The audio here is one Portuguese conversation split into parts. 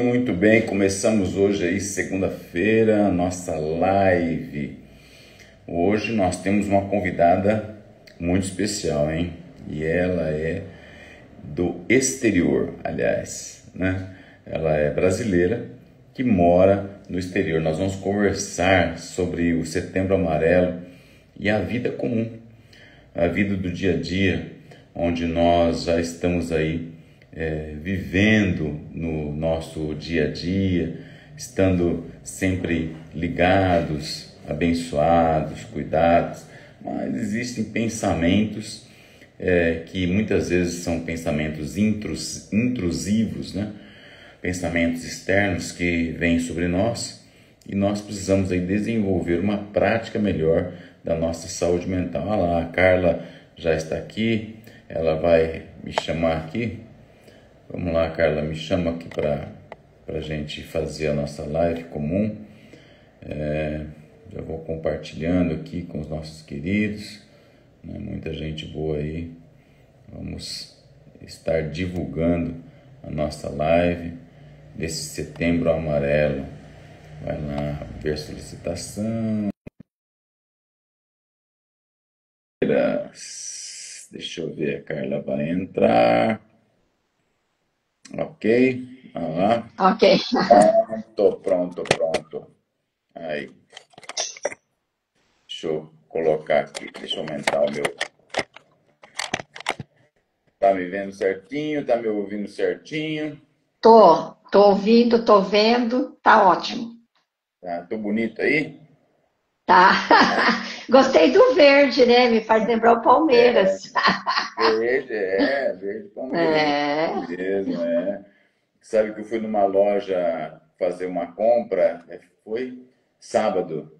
Muito bem, começamos hoje aí, segunda-feira, nossa live. Hoje nós temos uma convidada muito especial, hein? E ela é do exterior, aliás, né? Ela é brasileira que mora no exterior. Nós vamos conversar sobre o Setembro Amarelo e a vida comum, a vida do dia a dia, onde nós já estamos aí vivendo no nosso dia a dia, estando sempre ligados, abençoados, cuidados, mas existem pensamentos que muitas vezes são pensamentos intrusivos, né? Pensamentos externos que vêm sobre nós e nós precisamos aí desenvolver uma prática melhor da nossa saúde mental. Olha lá, a Carla já está aqui, ela vai me chamar aqui. Vamos lá, Carla, me chama aqui para a gente fazer a nossa live comum. Já vou compartilhando aqui com os nossos queridos, né? Muita gente boa aí. Vamos estar divulgando a nossa live desse Setembro Amarelo. Vai lá ver solicitação. Deixa eu ver, a Carla vai entrar. Ok, vamos lá. Ok. Pronto. Aí. Deixa eu colocar aqui, deixa eu aumentar o meu. Tá me vendo certinho? Tá me ouvindo certinho? Tô ouvindo, tô vendo, tá ótimo. Tá, tô bonito aí? Tá. Gostei do verde, né? Me faz lembrar o É, Palmeiras. verde palmeirense É. mesmo, é. Sabe que eu fui numa loja fazer uma compra, foi sábado.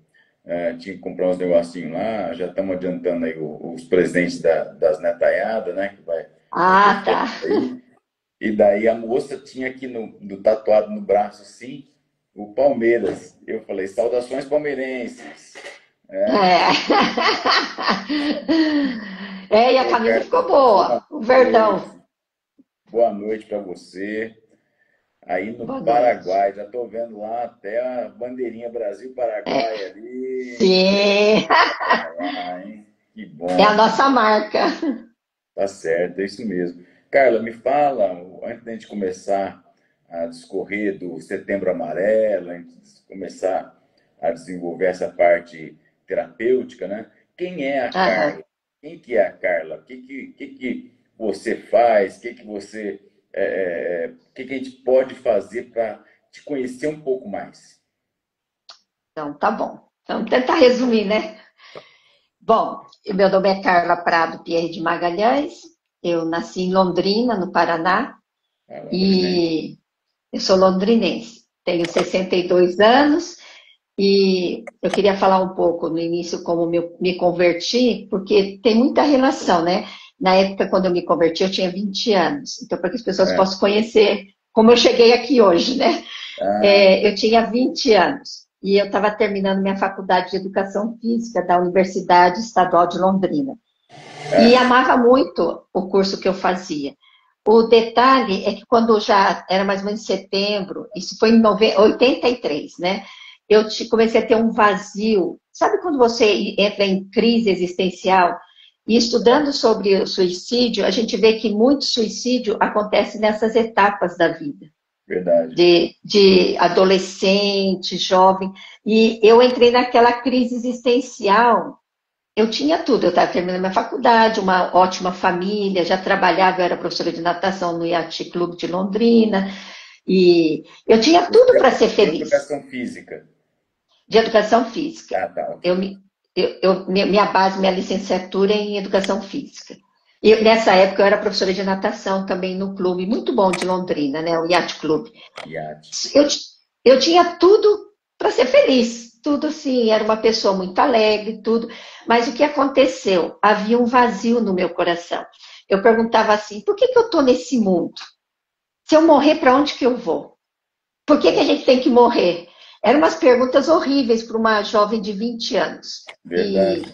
Tinha que comprar uns negocinhos lá, já estamos adiantando aí os presentes das netaiadas, né? Que vai ter Ah, tá. festa aí. E daí a moça tinha aqui no tatuado no braço assim, o Palmeiras. Eu falei, saudações palmeirenses. É. É, e a Ô, camisa Carla, ficou boa. boa O noite. verdão. Boa noite para você. Aí no Boa noite. Paraguai, já estou vendo lá até a bandeirinha Brasil-Paraguai ali. Sim. Lá, hein? Que É a bom, nossa marca. tá certo, é isso mesmo. Carla, me fala, antes da gente começar a discorrer do Setembro Amarelo, antes de começar a desenvolver essa parte terapêutica, né? Quem é a Aham. Carla? Quem que é a Carla? O que você faz? O que a gente pode fazer para te conhecer um pouco mais? Então, tá bom. Vamos tentar resumir, né? Bom, meu nome é Carla Prado Pierre de Magalhães. Eu nasci em Londrina, no Paraná, A londrinense. e eu sou londrinense. Tenho 62 anos e eu queria falar um pouco no início como me converti, porque tem muita relação, né? Na época, quando eu me converti, eu tinha 20 anos. Então, para que as pessoas É. possam conhecer como eu cheguei aqui hoje, né? Ah, Eu tinha 20 anos e eu estava terminando minha faculdade de Educação Física da Universidade Estadual de Londrina. E é. amava muito o curso que eu fazia. O detalhe é que quando já era mais ou menos setembro, isso foi em 83, né? Comecei a ter um vazio. Sabe quando você entra em crise existencial? E estudando sobre o suicídio, a gente vê que muito suicídio acontece nessas etapas da vida Verdade. de adolescente, jovem, e eu entrei naquela crise existencial. Eu tinha tudo, eu estava terminando minha faculdade, uma ótima família, já trabalhava, eu era professora de natação no Yacht Clube de Londrina, e eu tinha Você tudo é para ser professor de feliz, educação física. de educação física. Ah, tá, ok. Minha base, minha licenciatura é em educação física. E nessa época eu era professora de natação também no clube, muito bom de Londrina, né? O Yacht Club. Iate. Eu, eu tinha tudo para ser feliz, tudo assim, era uma pessoa muito alegre, tudo. Mas o que aconteceu? Havia um vazio no meu coração. Eu perguntava assim: por que eu estou nesse mundo? Se eu morrer, para onde que eu vou? Por que a gente tem que morrer? Eram umas perguntas horríveis para uma jovem de 20 anos. Verdade.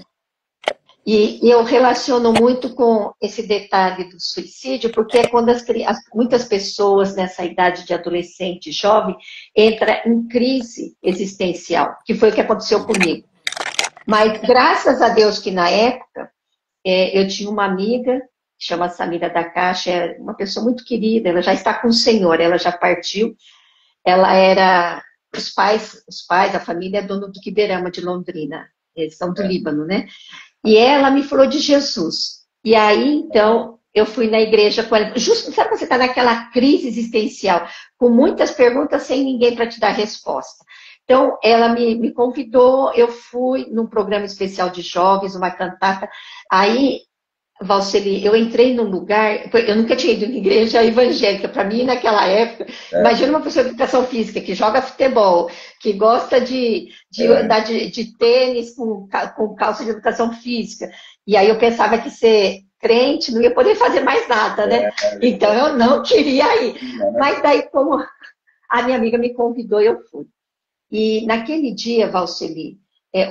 E eu relaciono muito com esse detalhe do suicídio, porque é quando muitas pessoas nessa idade de adolescente, jovem, entram em crise existencial, que foi o que aconteceu comigo. Mas graças a Deus que na época eu tinha uma amiga, que chama Samira da Caixa, é uma pessoa muito querida, ela já está com o Senhor, ela já partiu. Ela era, a família é dono do Kiberama de Londrina, eles são do Líbano, né? E ela me falou de Jesus. E aí, então, eu fui na igreja com ela. Justo, sabe quando você está naquela crise existencial, com muitas perguntas sem ninguém para te dar resposta. Então, ela me convidou, eu fui num programa especial de jovens, uma cantata. Aí, Valceli, eu entrei num lugar, eu nunca tinha ido em igreja evangélica, para mim naquela época, imagina uma pessoa de educação física que joga futebol, que gosta de andar de tênis com calça de educação física, e aí eu pensava que ser crente não ia poder fazer mais nada, né? Então eu não queria ir, mas daí como a minha amiga me convidou, eu fui. E naquele dia, Valceli,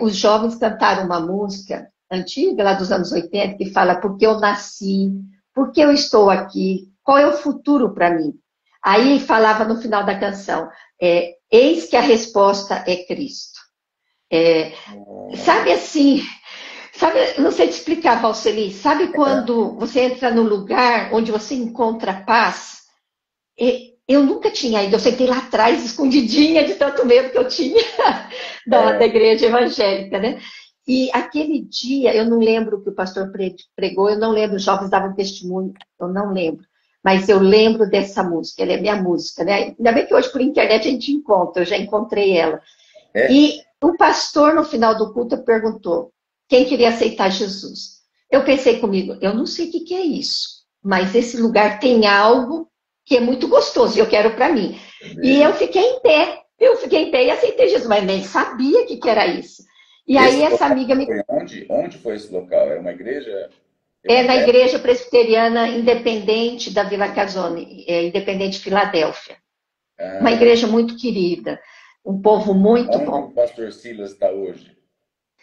os jovens cantaram uma música antiga, lá dos anos 80, que fala por que eu nasci, por que eu estou aqui, qual é o futuro para mim. Aí falava no final da canção, eis que a resposta é Cristo. Sabe assim, não sei te explicar, Valceli, sabe quando você entra num lugar onde você encontra paz? Eu nunca tinha ido, eu sentei lá atrás, escondidinha de tanto medo que eu tinha da igreja evangélica, né? E aquele dia, eu não lembro o que o pastor pregou, eu não lembro, os jovens davam testemunho, eu não lembro. Mas eu lembro dessa música, ela é minha música, né? Ainda bem que hoje por internet a gente encontra, eu já encontrei ela. E o pastor, no final do culto, perguntou quem queria aceitar Jesus. Eu pensei comigo, eu não sei o que é isso, mas esse lugar tem algo que é muito gostoso, e eu quero para mim. E eu fiquei em pé e aceitei Jesus, mas nem sabia o que era isso. E aí essa amiga me... Onde foi esse local? É uma igreja? É na igreja presbiteriana independente da Vila Casone, Independente Filadélfia. Uma igreja muito querida, um povo muito bom. Onde o pastor Silas está hoje?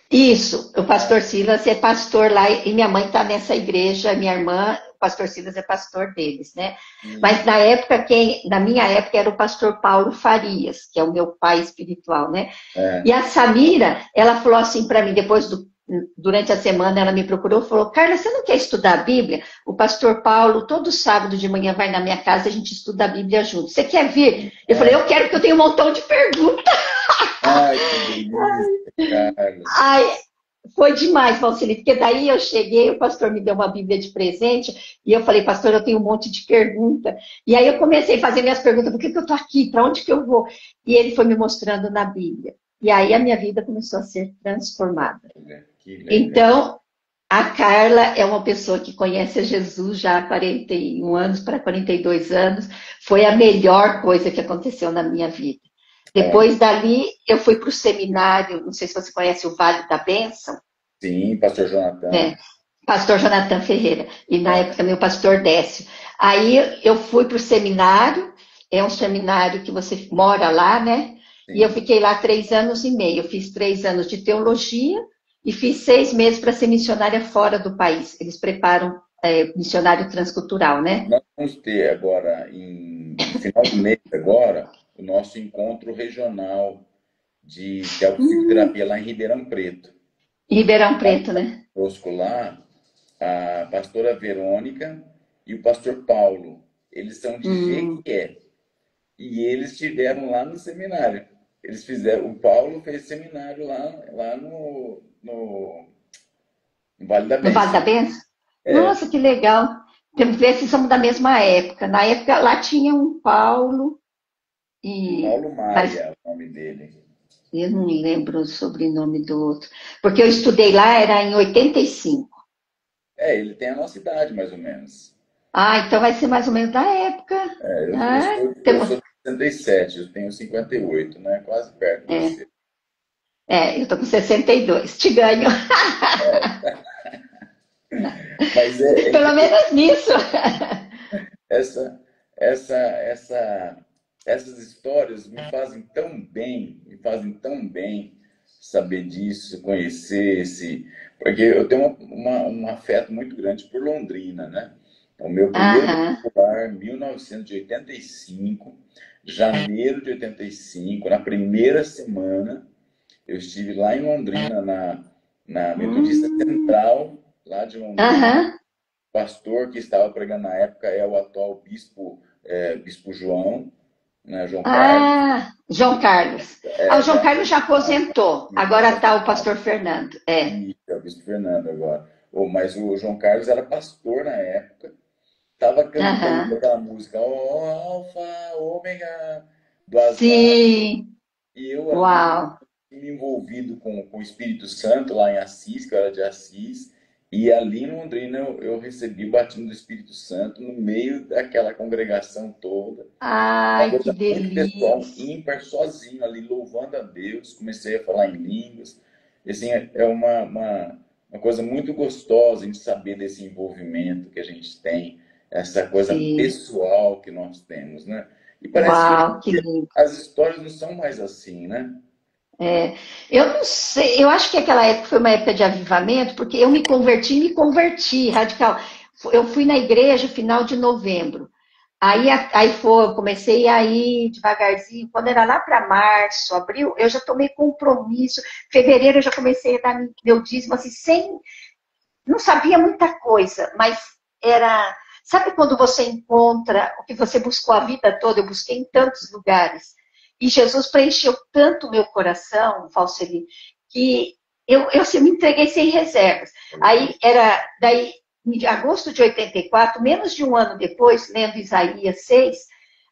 Isso, o pastor Silas é pastor lá, e minha mãe está nessa igreja, minha irmã, o pastor Silas é pastor deles, né? Mas na minha época, era o pastor Paulo Farias, que é o meu pai espiritual, né? E a Samira, ela falou assim para mim, durante a semana, ela me procurou e falou, Carla, você não quer estudar a Bíblia? O pastor Paulo, todo sábado de manhã, vai na minha casa e a gente estuda a Bíblia junto. Você quer vir? Eu falei, eu quero, porque eu tenho um montão de perguntas. Ai, que delícia, Carla. Ai, foi demais, Valceli, porque daí eu cheguei, o pastor me deu uma Bíblia de presente, e eu falei, pastor, eu tenho um monte de pergunta. E aí eu comecei a fazer minhas perguntas, por que eu estou aqui? Para onde que eu vou? E ele foi me mostrando na Bíblia. E aí a minha vida começou a ser transformada. Então, a Carla é uma pessoa que conhece a Jesus já há 41 anos para 42 anos. Foi a melhor coisa que aconteceu na minha vida. Depois dali, eu fui para o seminário, não sei se você conhece o Vale da Bênção. Sim, pastor Jonathan. Pastor Jonathan Ferreira. E na época também o pastor Décio. Aí eu fui para o seminário, é um seminário que você mora lá, né? Sim. E eu fiquei lá 3 anos e meio. Eu fiz 3 anos de teologia e fiz 6 meses para ser missionária fora do país. Eles preparam missionário transcultural, né? Nós vamos ter agora, no final do mês agora, o nosso encontro regional de auxilio-terapia lá em Ribeirão Preto. Ribeirão Preto, né? Conosco lá, a pastora Verônica e o pastor Paulo. Eles são de Jequié. E eles estiveram lá no seminário. Eles fizeram, o Paulo fez seminário lá no Vale da Bênção. No Vale da Bênção? Nossa, que legal. Temos que ver se somos da mesma época. Na época, lá tinha um Paulo e... Paulo Maia é o nome dele. Eu não lembro o sobrenome do outro. Porque eu estudei lá, era em 85. Ele tem a nossa idade, mais ou menos. Então vai ser mais ou menos da época. Eu sou de 67, eu tenho 58, né? Quase perto de você. Eu tô com 62, te ganho. Mas pelo menos nisso. Essas histórias me fazem tão bem, saber disso, conhecer esse... Porque eu tenho um afeto muito grande por Londrina, né? O meu primeiro Aham. vestibular, 1985, janeiro de 85, na primeira semana, eu estive lá em Londrina, na Metodista Hum, Central, lá de Londrina. aham. O pastor que estava pregando na época é o atual bispo, Bispo João, né, João Carlos. Ah, João Carlos. Ah, o João Já Carlos já aposentou. Agora está o pastor Fernando. É. e é o bispo Fernando agora. Mas o João Carlos era pastor na época, estava cantando Aham. aquela música, ó Alfa, Ômega, do Asaf, Sim. e eu ali Uau. me envolvido com o Espírito Santo lá em Assis, que eu era de Assis, e ali em Londrina eu recebi o batismo do Espírito Santo no meio daquela congregação toda. Uma Ai, que coisa muito pessoal, delícia. ímpar, sozinho ali, louvando a Deus. Comecei a falar em línguas. E, assim, é uma coisa muito gostosa de saber desse envolvimento que a gente tem, essa coisa Sim. pessoal que nós temos, né? E parece que Uau, que lindo. as histórias não são mais assim, né? É, eu não sei, eu acho que aquela época foi uma época de avivamento, porque eu me converti radical. Eu fui na igreja final de novembro. Aí foi, eu comecei a ir devagarzinho. Quando era lá para março, abril, eu já tomei compromisso. Fevereiro eu já comecei a dar meu dízimo assim, sem, não sabia muita coisa, mas era. Sabe quando você encontra o que você buscou a vida toda? Eu busquei em tantos lugares. E Jesus preencheu tanto o meu coração, Valceli, que eu assim, me entreguei sem reservas. Aí era, daí, em agosto de 84, menos de um ano depois, lendo Isaías 6,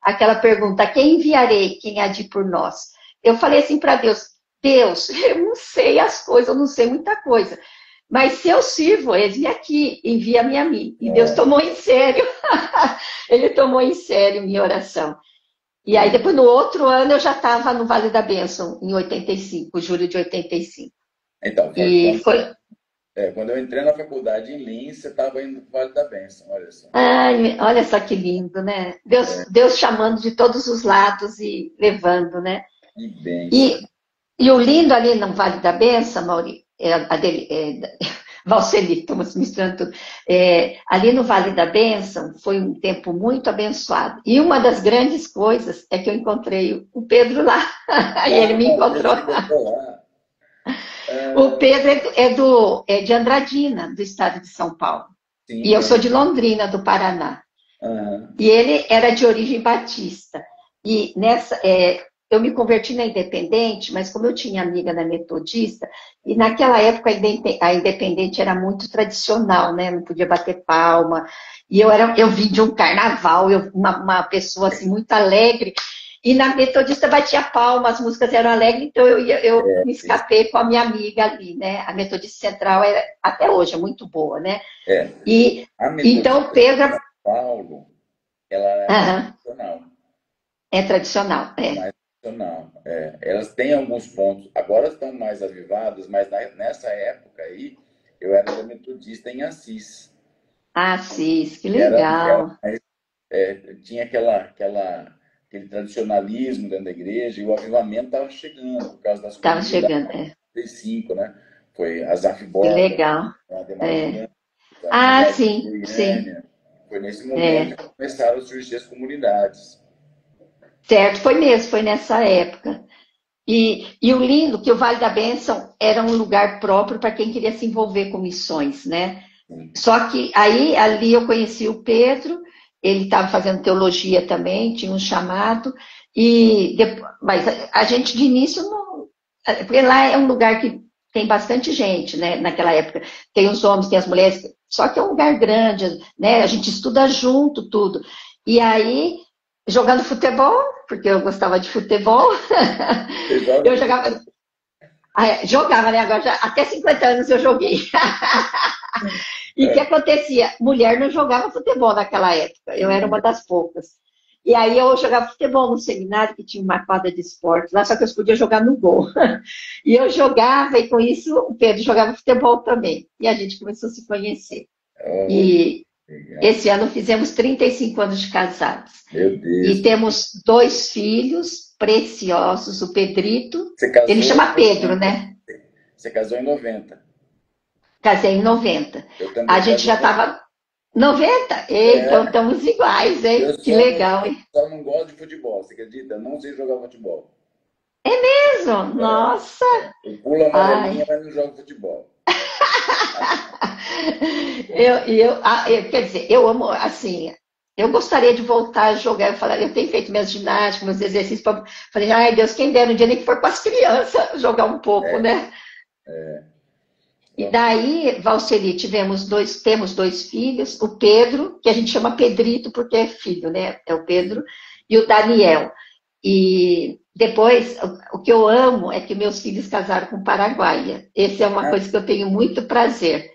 aquela pergunta: quem enviarei? Quem há de ir por nós? Eu falei assim para Deus: Deus, eu não sei as coisas, eu não sei muita coisa. Mas se eu sirvo, ele aqui, envia-me a mim. E Deus É, tomou em sério. Ele tomou em sério minha oração. E aí, é. depois, no outro ano, eu já estava no Vale da Bênção, em 85, julho de 85. Então, E foi. quando eu entrei na faculdade em Lins, você estava indo para o Vale da Bênção, olha só. Ai, olha só que lindo, né? Deus chamando de todos os lados e levando, né? Que bênção. E, e o lindo ali no Vale da Bênção, Mauri, Valceli, estamos misturando tudo. Ali no Vale da Bênção foi um tempo muito abençoado. E uma das grandes coisas é que eu encontrei o Pedro lá. E ele me Ah, você encontrou. chegou lá. O Ah, Pedro é de Andradina, do estado de São Paulo. E sim, eu sou conheço. de Londrina, do Paraná. Aham. E ele era de origem batista. E eu me converti na Independente, mas como eu tinha amiga na Metodista, e naquela época a Independente era muito tradicional, né? Não podia bater palma. E eu vim de um carnaval, uma pessoa assim muito alegre. E na Metodista batia palma, as músicas eram alegres, então eu me escapei com a minha amiga ali, né? A Metodista Central até hoje é muito boa, né? É, E a então Metodista de Pedro, São Paulo, ela é mais aham, tradicional. é tradicional, Mais tradicional. É, elas têm alguns pontos, agora estão mais avivadas, mas nessa época aí, eu era da Metodista em Assis. Ah, Cis, que E era legal. mais, tinha aquele tradicionalismo dentro da igreja, e o avivamento estava chegando, por causa das Tava comunidades chegando, de cinco, né? Foi Azaf que Borba, legal. a Ademar É. Gigante, a Ah, comunidade de sim, sim. Goiânia. Foi nesse momento É. que começaram a surgir as comunidades. Certo, foi mesmo, foi nessa época. E o lindo que o Vale da Bênção era um lugar próprio para quem queria se envolver com missões, né? Só que aí ali eu conheci o Pedro, ele estava fazendo teologia também, tinha um chamado, mas a gente de início não. Porque lá é um lugar que tem bastante gente, né? Naquela época. Tem os homens, tem as mulheres, só que é um lugar grande, né? A gente estuda junto, tudo. E aí, jogando futebol, porque eu gostava de futebol, Você joga eu futebol? jogava, né? Agora até 50 anos eu joguei. E o que É. acontecia? Mulher não jogava futebol naquela época, eu era uma das poucas. E aí eu jogava futebol no seminário, que tinha uma quadra de esporte lá, só que eu podia jogar no gol. E eu jogava, e com isso o Pedro jogava futebol também. E a gente começou a se conhecer. Olha, E legal. esse ano fizemos 35 anos de casados. Meu E Deus. temos 2 filhos preciosos, o Pedrito, Você ele casou chama depois de Pedro, quanto tempo? né? Você casou em 90. Casei em 90. Eu A também gente casei já em 90. estava 90. Então É, estamos iguais, eu hein? Que legal, hein? só não gosto de futebol, você acredita? Eu não sei jogar futebol. Mesmo? Nossa! Eu pulo Ai. amarelinha, mas não jogo futebol. Quer dizer, eu amo, assim, eu gostaria de voltar a jogar. Eu falei, eu tenho feito minhas ginásticas, meus exercícios. Falei, ai Deus, quem dera um dia nem que for com as crianças jogar um pouco, É, né? E ó, daí, Valceli, temos dois filhos, o Pedro, que a gente chama Pedrito porque é filho, né? É o Pedro, e o Daniel. E depois, o que eu amo é que meus filhos casaram com paraguaia. Essa é uma ah, coisa que eu tenho muito prazer.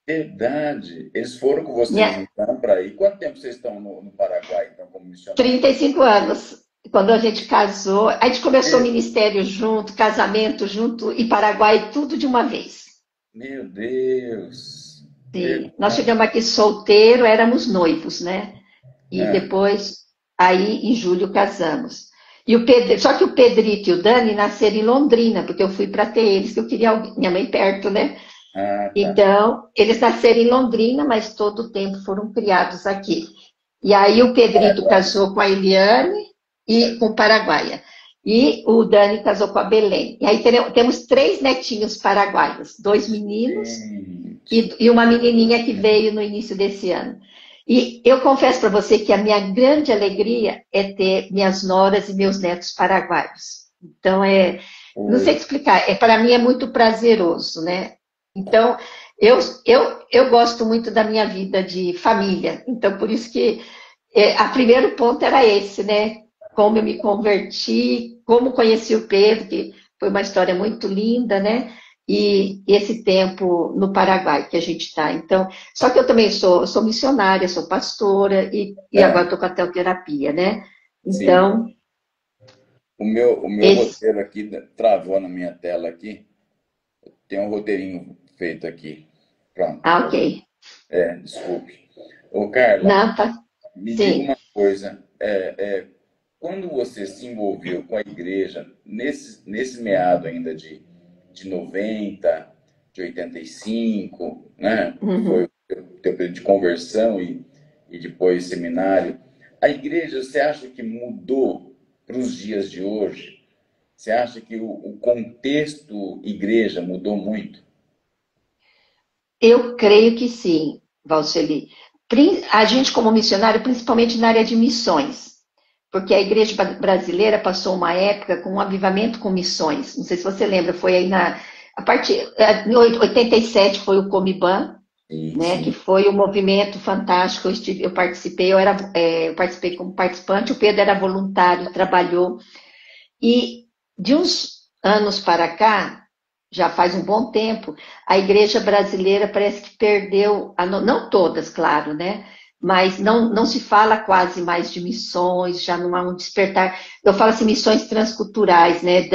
verdade. Eles foram com vocês Minha, então para ir. Quanto tempo vocês estão no Paraguai, então, como missionário? 35 anos. Quando a gente casou, a gente começou o ministério junto, casamento junto e Paraguai tudo de uma vez. Meu Deus. Sim. Nós Verdade. chegamos aqui solteiro, éramos noivos, né? E Ah, depois, aí em julho casamos. E o Pedro, só que o Pedrito e o Dani nasceram em Londrina, porque eu fui para ter eles, que eu queria minha mãe perto, né? tá. Então, eles nasceram em Londrina, mas todo o tempo foram criados aqui. E aí o Pedrito Paraguai. casou com a Eliane e com o Paraguaia. E o Dani casou com a Belém. E aí temos três netinhos paraguaios, dois meninos Gente. e uma menininha que veio no início desse ano. E eu confesso para você que a minha grande alegria é ter minhas noras e meus netos paraguaios. Então, não sei te Pois. explicar, para mim é muito prazeroso, né? Então, eu gosto muito da minha vida de família. Então, por isso que a primeiro ponto era esse, né? Como eu me converti, como conheci o Pedro, que foi uma história muito linda, né? E esse tempo no Paraguai que a gente está. Então, só que eu também sou missionária, sou pastora e agora Ah, estou com a teoterapia, né? sim. Então, O meu esse. roteiro aqui travou na minha tela aqui. Tem um roteirinho feito aqui. Pronto. Ah, ok. Desculpe. Ô, Carla, Não, tá. me diga Sim. uma coisa. Quando você se envolveu com a igreja, nesse meado ainda de 90, de 85, né? Que foi Uhum. o teu período de conversão e depois seminário, a igreja, você acha que mudou para os dias de hoje? Você acha que o contexto igreja mudou muito? Eu creio que sim, Valceli. A gente, como missionário, principalmente na área de missões, porque a igreja brasileira passou uma época com um avivamento com missões. Não sei se você lembra, foi aí a partir em 87 foi o Comiban, Sim, né, que sim. foi um movimento fantástico. Eu participei, eu participei como participante. O Pedro era voluntário, trabalhou e de uns anos para cá, já faz um bom tempo, a igreja brasileira parece que perdeu, não todas, claro, né? Mas não se fala quase mais de missões, já não há um despertar. Eu falo assim, missões transculturais, né?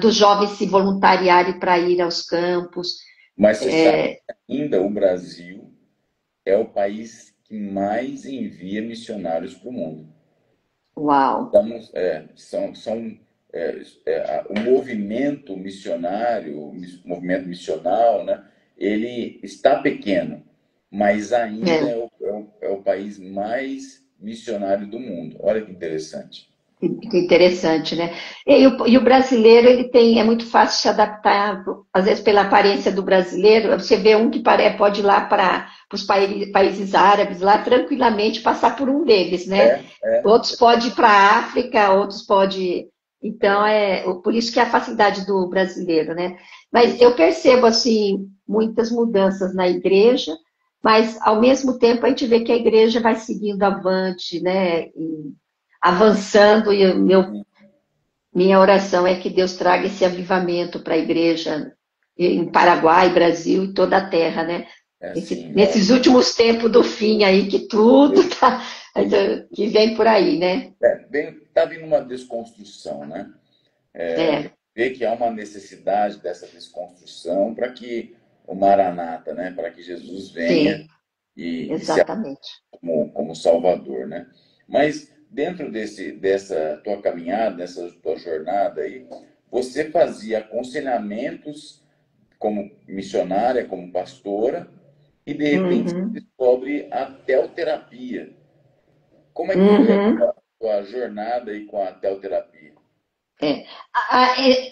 Dos jovens se voluntariarem para ir aos campos. Mas você sabe que ainda o Brasil é o país que mais envia missionários para o mundo. Uau! O movimento missionário, o movimento missional, né, ele está pequeno, mas ainda É. é o país mais missionário do mundo. Olha que interessante. Que interessante, né? E o brasileiro, é muito fácil se adaptar, às vezes pela aparência do brasileiro, você vê um que pode ir lá para os países árabes, lá tranquilamente passar por um deles, né? É, é, Outros podem ir para a África, outros podem. Então, por isso que é a facilidade do brasileiro, né? Mas eu percebo, assim, muitas mudanças na igreja, mas, ao mesmo tempo, a gente vê que a igreja vai seguindo avante, né? Avançando, e minha oração é que Deus traga esse avivamento para a igreja em Paraguai, Brasil e toda a terra, né? é assim, Nesses últimos tempos do fim aí, que tudo tá, que vem por aí, né? está vindo uma desconstrução, né? É, Vê que há uma necessidade dessa desconstrução para que o Maranata, né, para que Jesus venha sim, e se exatamente. como Salvador, né? Mas dentro dessa tua caminhada, dessa tua jornada aí, você fazia aconselhamentos como missionária, como pastora, e de repente você Uhum, descobre a teoterapia. Como é que foi a uhum. tua jornada aí com a teoterapia? É.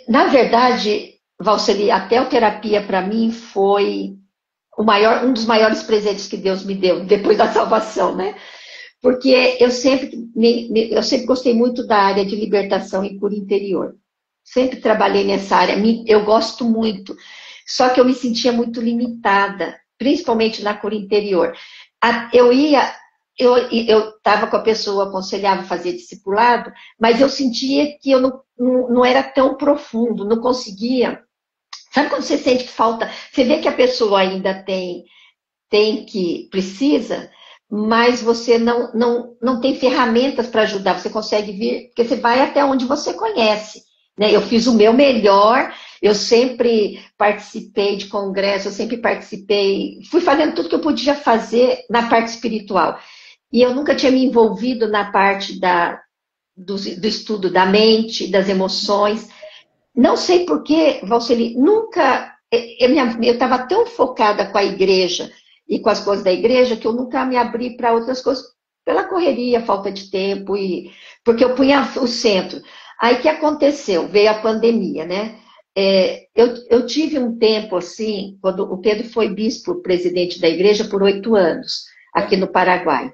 Na verdade, Valceli, a teoterapia para mim foi um dos maiores presentes que Deus me deu depois da salvação, né? Porque eu sempre gostei muito da área de libertação e cura interior. Sempre trabalhei nessa área, eu gosto muito. Só que eu me sentia muito limitada, principalmente na cura interior. Eu ia, eu estava com a pessoa, aconselhava fazer discipulado, mas eu sentia que eu não era tão profundo, não conseguia. Sabe quando você sente que falta? Você vê que a pessoa ainda precisa, mas você não tem ferramentas para ajudar. Você consegue vir, porque você vai até onde você conhece. Né? Eu fiz o meu melhor, eu sempre participei de congresso, eu sempre participei, fui fazendo tudo que eu podia fazer na parte espiritual. E eu nunca tinha me envolvido na parte do estudo da mente, das emoções. Não sei por que, Valceli, nunca. Eu estava tão focada com a igreja e com as coisas da igreja que eu nunca me abri para outras coisas pela correria, falta de tempo, porque eu punha o centro. Aí o que aconteceu? Veio a pandemia, né? Eu tive um tempo assim, quando o Pedro foi bispo, presidente da igreja, por 8 anos, aqui no Paraguai.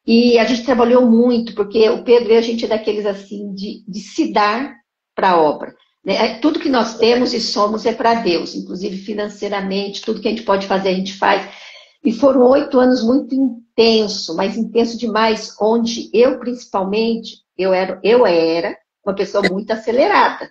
E a gente trabalhou muito, porque o Pedro e a gente é daqueles assim, de se dar para a obra. Né? Tudo que nós temos e somos é para Deus, inclusive financeiramente, tudo que a gente pode fazer, a gente faz. E foram 8 anos muito intenso, mas intenso demais, onde eu, principalmente, eu era uma pessoa muito acelerada.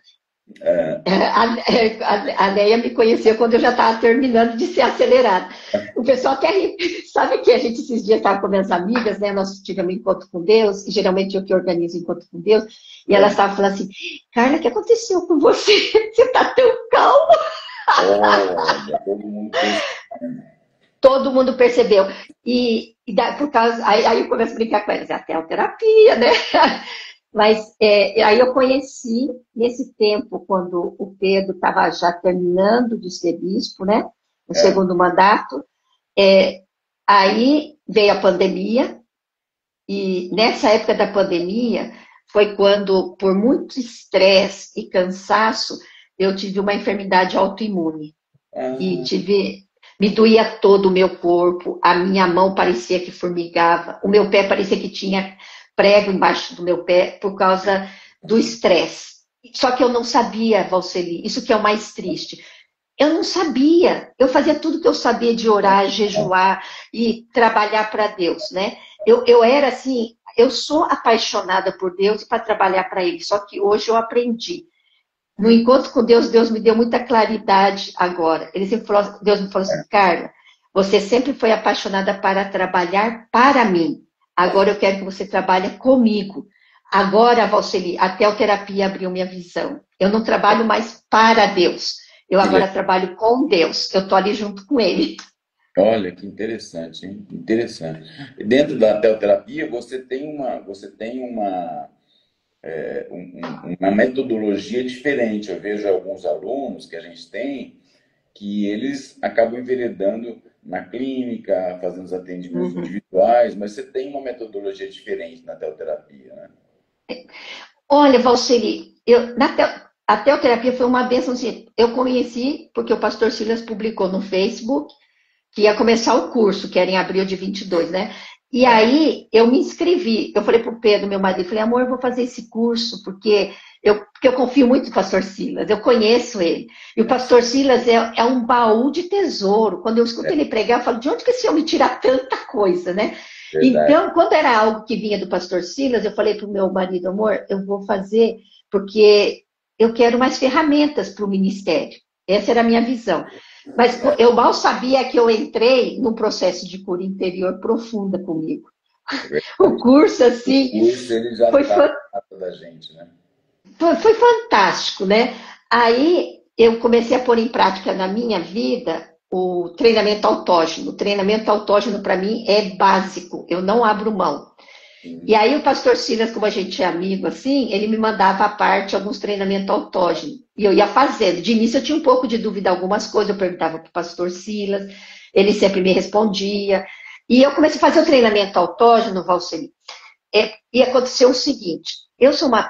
A Leia me conhecia quando eu já estava terminando de ser acelerada. O pessoal até ri. Sabe que a gente esses dias estava com minhas amigas, né? Nós tivemos um encontro com Deus, e geralmente eu que organizo o encontro com Deus, e elas estavam falando assim, Carla, o que aconteceu com você? Você está tão calma. Olha, todo mundo pensa. Todo mundo percebeu. Por causa. Aí eu começo a brincar com elas, é até a terapia, né? Mas aí eu conheci, nesse tempo, quando o Pedro estava já terminando de ser bispo, né? No É, segundo mandato, é, aí veio a pandemia, e nessa época da pandemia foi quando, por muito estresse e cansaço, eu tive uma enfermidade autoimune. E ah, me doía todo o meu corpo, a minha mão parecia que formigava, o meu pé parecia que tinha prego embaixo do meu pé por causa do estresse. Só que eu não sabia, Valceli, isso que é o mais triste. Eu não sabia. Eu fazia tudo que eu sabia de orar, jejuar e trabalhar para Deus, né? Eu era assim, eu sou apaixonada por Deus e para trabalhar para Ele. Só que hoje eu aprendi. No encontro com Deus, Deus me deu muita claridade agora. Deus me falou assim, Carla, você sempre foi apaixonada para trabalhar para mim. Agora eu quero que você trabalhe comigo. Agora, Valceli, a teoterapia abriu minha visão. Eu não trabalho mais para Deus. Eu que agora legal. trabalho com Deus. Eu estou ali junto com Ele. Olha, que interessante, hein? Interessante. E dentro da teoterapia, você tem uma metodologia diferente. Eu vejo alguns alunos que a gente tem que eles acabam enveredando na clínica, fazendo os atendimentos Uhum. individuais, mas você tem uma metodologia diferente na teoterapia, né? Olha, Valceli, a teoterapia foi uma bênção. Assim, eu conheci porque o pastor Silas publicou no Facebook que ia começar o curso, que era em abril de 22, né? E aí eu me inscrevi. Eu falei para o Pedro, meu marido, falei, amor, eu vou fazer esse curso, porque eu confio muito no pastor Silas, eu conheço ele. E o pastor Silas é um baú de tesouro. Quando eu escuto É ele pregar, eu falo, de onde que esse homem tira tanta coisa, né? verdade. Então, quando era algo que vinha do pastor Silas, eu falei para o meu marido, amor, eu vou fazer porque eu quero mais ferramentas para o ministério. Essa era a minha visão. Mas eu mal sabia que eu entrei num processo de cura interior profunda comigo. É O verdade. curso, O assim, curso ele já foi, está na casa da gente, né? foi fantástico, né? Aí eu comecei a pôr em prática na minha vida o treinamento autógeno. O treinamento autógeno, para mim, é básico, eu não abro mão. E aí o pastor Silas, como a gente é amigo, assim, ele me mandava à parte alguns treinamentos autógenos. E eu ia fazendo. De início eu tinha um pouco de dúvida em algumas coisas, eu perguntava para o pastor Silas, ele sempre me respondia. E eu comecei a fazer o treinamento autógeno, Valceli. E aconteceu o seguinte,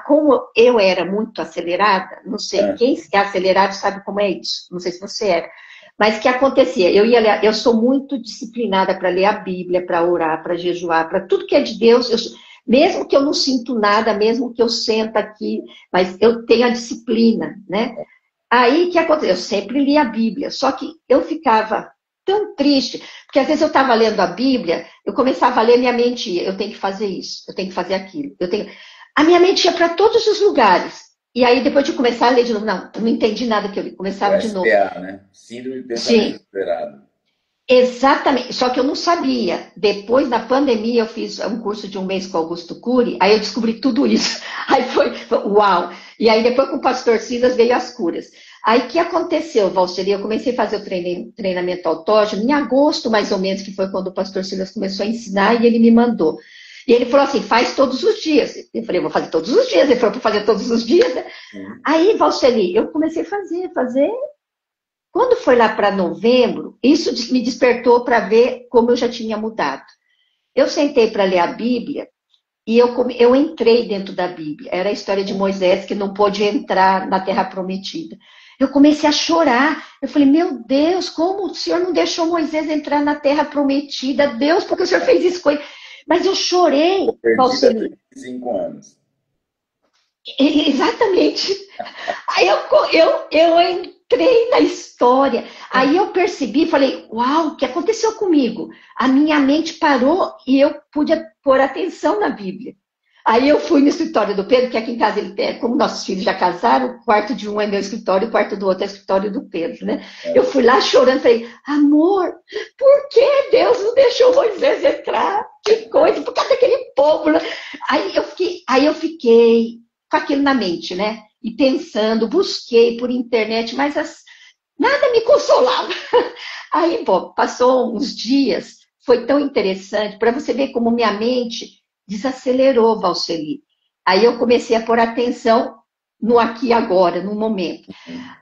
como eu era muito acelerada, não sei, quem é acelerado sabe como é isso, não sei se você era, mas o que acontecia? Eu sou muito disciplinada para ler a Bíblia, para orar, para jejuar, para tudo que é de Deus, mesmo que eu não sinto nada, mesmo que eu senta aqui, mas eu tenho a disciplina, né? Aí, o que aconteceu? Eu sempre li a Bíblia, só que eu ficava tão triste, porque às vezes eu estava lendo a Bíblia, eu começava a ler, minha mente ia, eu tenho que fazer isso, eu tenho que fazer aquilo, A minha mente ia para todos os lugares. E aí, depois de começar a ler de novo, não, eu não entendi nada que eu li, começava de novo. SPA, né? Síndrome de pensamento Sim, acelerado. exatamente, só que eu não sabia. Depois, na pandemia, eu fiz um curso de um mês com Augusto Cury, aí eu descobri tudo isso. Aí foi uau! E aí, depois com o pastor Silas, veio as curas. Aí, o que aconteceu, Valceli? Eu comecei a fazer o treinamento autógeno em agosto, mais ou menos, que foi quando o pastor Silas começou a ensinar, e ele me mandou. E ele falou assim, faz todos os dias. Eu falei, eu vou fazer todos os dias. Ele falou, para fazer todos os dias, né? Aí, Valceli, eu comecei a fazer. Quando foi lá para novembro, isso me despertou para ver como eu já tinha mudado. Eu sentei para ler a Bíblia e eu entrei dentro da Bíblia. Era a história de Moisés que não pôde entrar na Terra Prometida. Eu comecei a chorar. Eu falei, meu Deus, como o Senhor não deixou Moisés entrar na Terra Prometida? Deus, porque o Senhor fez isso com ele? Mas eu chorei, Valceli. 5 anos. Exatamente. Aí eu entrei na história. Aí eu percebi, falei, uau, o que aconteceu comigo? A minha mente parou e eu pude pôr atenção na Bíblia. Aí eu fui no escritório do Pedro, que aqui em casa ele tem, como nossos filhos já casaram, o quarto de um é meu escritório, o quarto do outro é o escritório do Pedro, né? Eu fui lá chorando, falei, amor, por que Deus não deixou Moisés entrar? Que coisa, por causa daquele povo, né? Aí eu fiquei com aquilo na mente, né? E pensando, busquei por internet, mas nada me consolava. Aí, bom, passou uns dias, foi tão interessante, para você ver como minha mente desacelerou, Valceli. Aí eu comecei a pôr atenção no aqui e agora, no momento.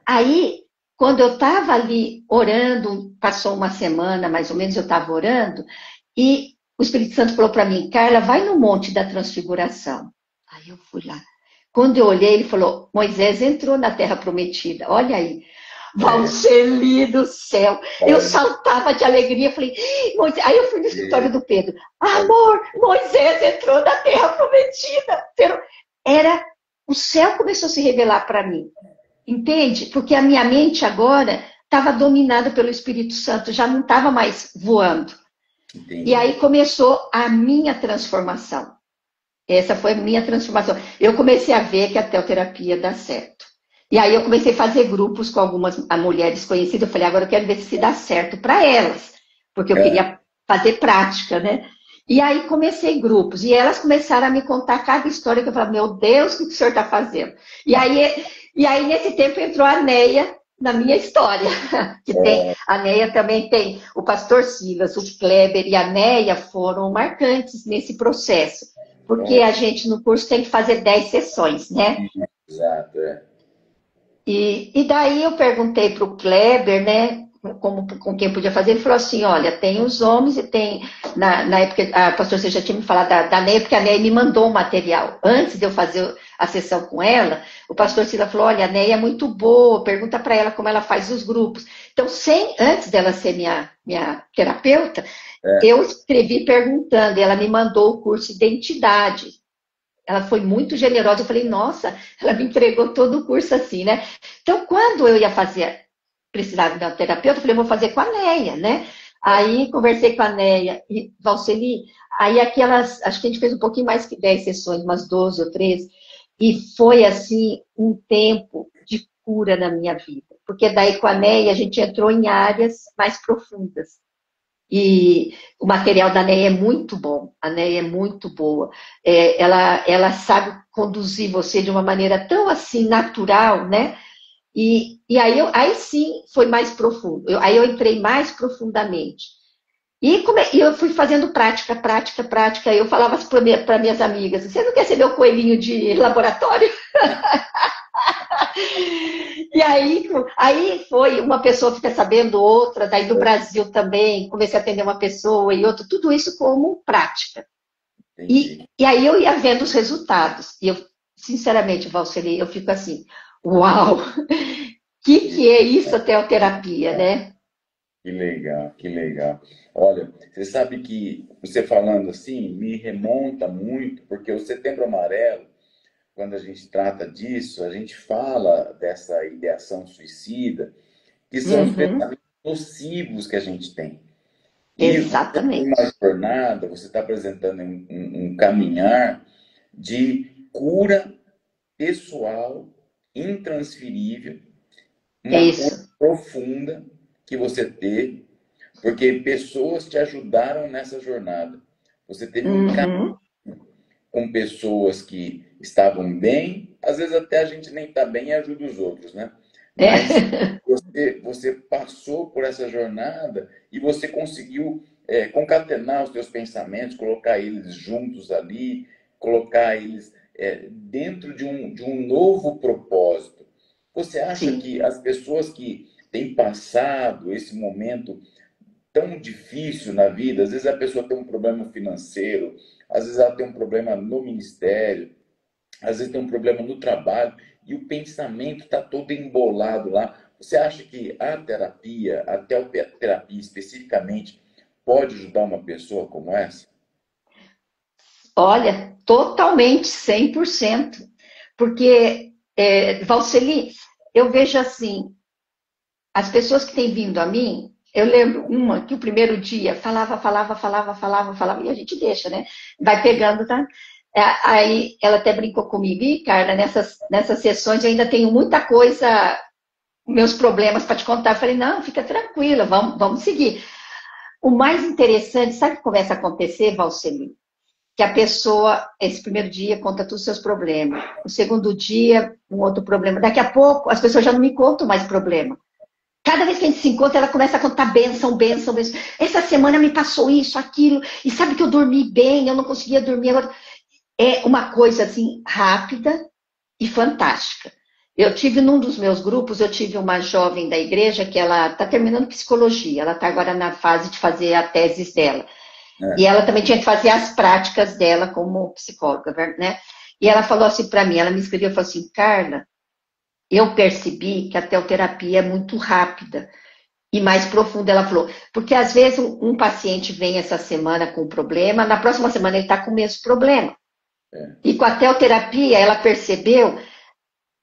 Aí, quando eu estava ali orando, passou uma semana, mais ou menos, eu estava orando, e o Espírito Santo falou para mim, Carla, vai no Monte da Transfiguração. Aí eu fui lá. Quando eu olhei, ele falou, Moisés entrou na Terra Prometida. Olha aí. Valceli do céu. Eu saltava de alegria. Falei, Moisés. Aí eu fui no escritório do Pedro. Amor, Moisés entrou na Terra Prometida. O céu começou a se revelar para mim. Entende? Porque a minha mente agora estava dominada pelo Espírito Santo. Já não estava mais voando. Entendi. E aí começou a minha transformação. Essa foi a minha transformação. Eu comecei a ver que a teoterapia dá certo. E aí eu comecei a fazer grupos com algumas mulheres conhecidas. Eu falei, agora eu quero ver se dá certo para elas. Porque eu queria fazer prática, né? E aí comecei grupos. E elas começaram a me contar cada história que eu falava, meu Deus, o que o senhor está fazendo? E aí, nesse tempo, entrou a Neia na minha história. A Neia também tem o pastor Silas, o Kleber e a Neia foram marcantes nesse processo. Porque a gente no curso tem que fazer 10 sessões, né? Exato, E daí eu perguntei para o Kleber, né? Com quem podia fazer, ele falou assim, olha, tem os homens e tem, na época, a pastora, você já tinha me falado da Neia, porque a Neia me mandou um material. Antes de eu fazer a sessão com ela, o pastor Sila falou, olha, a Neia é muito boa, pergunta para ela como ela faz os grupos. Então, antes dela ser minha terapeuta, eu escrevi perguntando, e ela me mandou o curso Identidade. Ela foi muito generosa, eu falei, nossa, ela me entregou todo o curso assim, né? Então, quando eu ia precisava de uma terapeuta, eu falei, vou fazer com a Neia, né? Aí, conversei com a Neia e Valceli, aí acho que a gente fez um pouquinho mais que 10 sessões, umas 12 ou 13, e foi, assim, um tempo de cura na minha vida. Porque daí, com a Neia, a gente entrou em áreas mais profundas. E o material da Neia é muito bom, a Neia é muito boa. Ela sabe conduzir você de uma maneira tão, assim, natural, né? E aí sim foi mais profundo. Aí eu entrei mais profundamente. E eu fui fazendo prática, prática, prática. Eu falava para minhas amigas, você não quer ser meu coelhinho de laboratório? E aí foi, uma pessoa fica sabendo outra, daí do Brasil também, comecei a atender uma pessoa e outra, tudo isso como prática. Entendi. E aí eu ia vendo os resultados. E eu, sinceramente, Valceli, eu fico assim, uau! Que é isso, a teoterapia, né? Que legal, que legal. Olha, você sabe que você falando assim me remonta muito, porque o Setembro Amarelo, quando a gente trata disso, a gente fala dessa ideação suicida, que são os Uhum, pensamentos nocivos que a gente tem. E você tem exatamente. uma jornada, você está apresentando um caminhar de cura pessoal, intransferível, É uma cura isso. profunda que você teve, porque pessoas te ajudaram nessa jornada. Você teve um caminho Uhum, com pessoas que estavam bem, às vezes até a gente nem está bem e ajuda os outros, né? Mas é. você passou por essa jornada e você conseguiu concatenar os seus pensamentos, colocar eles juntos ali, colocar eles dentro de um novo propósito. Você acha Sim. que as pessoas que têm passado esse momento tão difícil na vida, às vezes a pessoa tem um problema financeiro, às vezes ela tem um problema no ministério, às vezes tem um problema no trabalho e o pensamento está todo embolado lá. Você acha que a terapia, a terapia especificamente, pode ajudar uma pessoa como essa? Olha, totalmente, 100%. Porque, Valceli, eu vejo assim, as pessoas que têm vindo a mim, eu lembro uma que o primeiro dia falava, e a gente deixa, né? Vai pegando, tá? Aí ela até brincou comigo, e, Carla, nessas sessões eu ainda tenho muita coisa, meus problemas para te contar. Eu falei, não, fica tranquila, vamos seguir. O mais interessante, sabe o que começa a acontecer, Valceli? Que a pessoa, esse primeiro dia, conta todos os seus problemas. O segundo dia, um outro problema. Daqui a pouco, as pessoas já não me contam mais problema. Cada vez que a gente se encontra, ela começa a contar bênção, bênção, bênção. Essa semana me passou isso, aquilo, e sabe que eu dormi bem, eu não conseguia dormir. Agora, é uma coisa assim, rápida e fantástica. Eu tive num dos meus grupos, eu tive uma jovem da igreja que ela está terminando psicologia, ela está agora na fase de fazer a tese dela. E É. ela também tinha que fazer as práticas dela como psicóloga, né? E ela falou assim para mim, ela me escreveu e falou assim, Carla, eu percebi que a teoterapia é muito rápida e mais profunda. Ela falou, porque às vezes um paciente vem essa semana com um problema, na próxima semana ele está com o mesmo problema. E com a teoterapia, ela percebeu